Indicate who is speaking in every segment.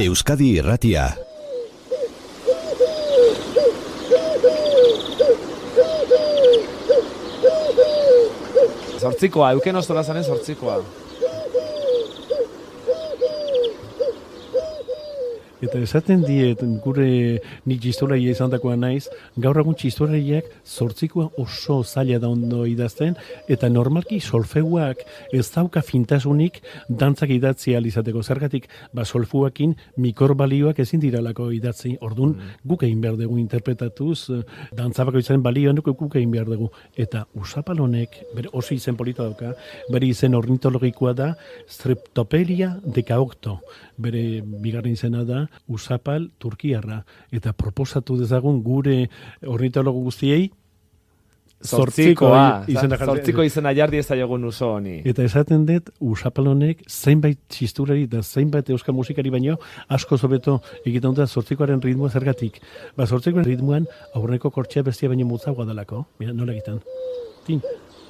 Speaker 1: Euskadi Irratia.
Speaker 2: Zortzikoa, Euken Ostolazanen zortzikoa.
Speaker 3: Eta esaten diet, gure nik txistolaia izan dakoa naiz, gaur egun txistolaiak zortzikoa oso zaila da ondo idazten, eta normalki solfeuak ez dauka fintasunik dantzak idatzi izateko. Zergatik, solfeuakin mikorbalioak ezin diralako idatzi. Orduan, guk egin behar dugu interpretatuz, dantzabako izan balioan guk egin behar dugu. Eta usapal honek, bere oso izen polita dauka, bere izen ornitologikoa da, Streptopelia decaocto. Bere bigarren izena da, usapal turkiarra, eta proposatu dezagun gure ornitologo guztiei zortziko izena
Speaker 2: jarri ezaiogun uso honi.
Speaker 3: Eta esaten dut, usapal honek zeinbait txisturari da zeinbait euskal musikari baino asko zobeto egiten dut zortzikoaren ritmoa zergatik. Zortzikoaren ritmoan aurreneko kortxea bestia baino motzagoa dalako. Mira, nola egiten. Tin,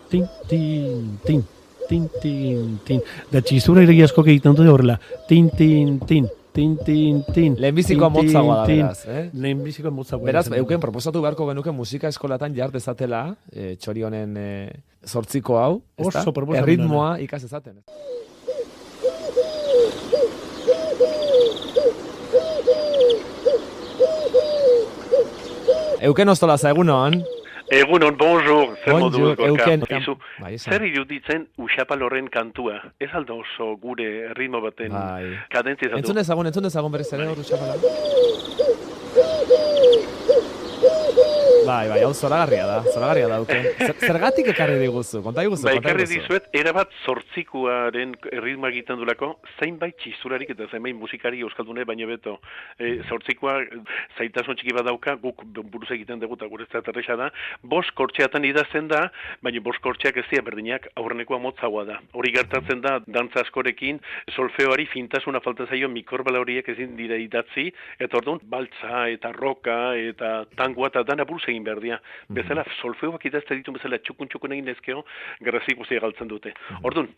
Speaker 3: tin, tin, tin, tin, tin, tin. Da txistura iregi asko egiten dut horrela. Tin, tin, tin. Tin, tin, tin.
Speaker 2: Lehenbizikoa motzagoa da, beraz.
Speaker 3: Lehenbizikoa motzagoa.
Speaker 2: Beraz, Euken proposatu beharko genuke musika eskolatan jar dezatela, txori honen zortziko hau,
Speaker 3: oso proposamen
Speaker 2: erritmoa ikas ezaten. Euken Ostolaza, egunon.
Speaker 4: Egunon, bonjour, zer modu
Speaker 2: Euken.
Speaker 4: Zer iruditzen usapal horren kantua? Ez alda oso gure ritmo baten kadentzia zatu?
Speaker 2: Entzun dezagun berriz ere hor usapala. Bai, hau zoragarria da Euken. Zergatik ekarri diguzu? Konta diguzu.
Speaker 4: Ekarri dizuet, erabat zortzikoaren ritmoa egiten dulako, zeinbait txisturarik eta zeinbait musikari euskaldune baino beto. Zortzikoa zaitasun txiki bat dauka, guk buruz egiten dugu eta gure estrategia da, 5 kortxeatan idazten da, baina 5 kortxeak ez dira berdinak, aurrenekoa motzagoa da. Hori gertatzen da, dantza askorekin, solfeoari fintasuna falta zaio mikorbala horiek ezin dira idatzi, eta orduan, baltza eta roka eta tangoa eta dana buruz egin behar dira. Bezala, solfeoak idazten ditu bezala txukun egin ezkeo, garrazik guztia galtzen dute. Orduan,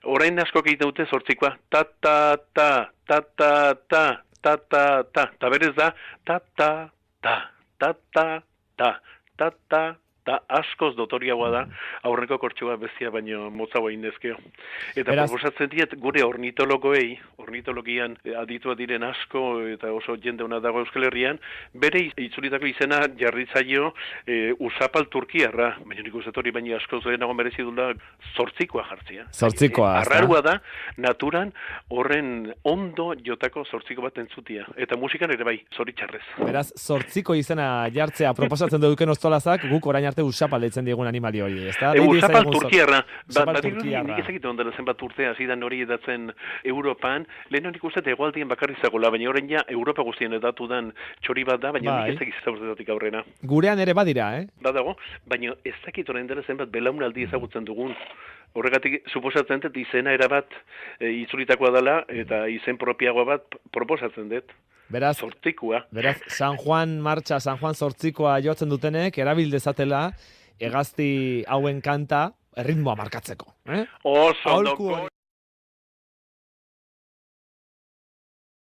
Speaker 4: orain askok egiten dute zortzikoa, ta-ta-ta, ta-ta-ta, ta-ta-ta, ta berez da, ta-ta-ta, ta-ta-ta, ta-ta-ta, askoz dotoriagoa da, aurreko kortxoa bestia baino motzagoa indezkeo. Eta proposatzen diet gure ornitologian aditua diren asko eta oso jende hona dago Euskal Herrian, bere itzulitako izena jarritzaio usapal turkiarra, baina nik uste hori baina askoz lehenago merezi dula zortzikoa jartzia.
Speaker 2: Zortzikoa.
Speaker 4: Arrarua da, naturan horren ondo jotako zortziko bat entzutia. Eta musikan ere bai, zoritxarrez.
Speaker 2: Beraz, zortziko izena jartzea proposatzen du Euken Ostolazak, guk orain arte usapal deitzen diegun animali hori, ezta?
Speaker 4: Usapal turkiarra.
Speaker 2: Turkiarra.
Speaker 4: Nik ezakitu ondela zenbat urte hasi da hori edatzen Europan, lehen horik uste egualdien bakarri zagola, baina orain ja Europa guztien edatu den txori bat da, baina nik ezakit aurrena.
Speaker 2: Gurean ere badira,
Speaker 4: Badago, baina ezakit orain dela zenbat belaunaldi ezagutzen dugun. Horregatik, suposatzen dut, izena erabat itzulitakoa dela, eta izen propiagoa bat proposatzen dut.
Speaker 2: Beraz,
Speaker 4: zortzikoa.
Speaker 2: Beraz, San Juan zortzikoa jotzen dutenek, erabil dezatela, hegazti hauen kanta, erritmoa markatzeko.
Speaker 4: Oso,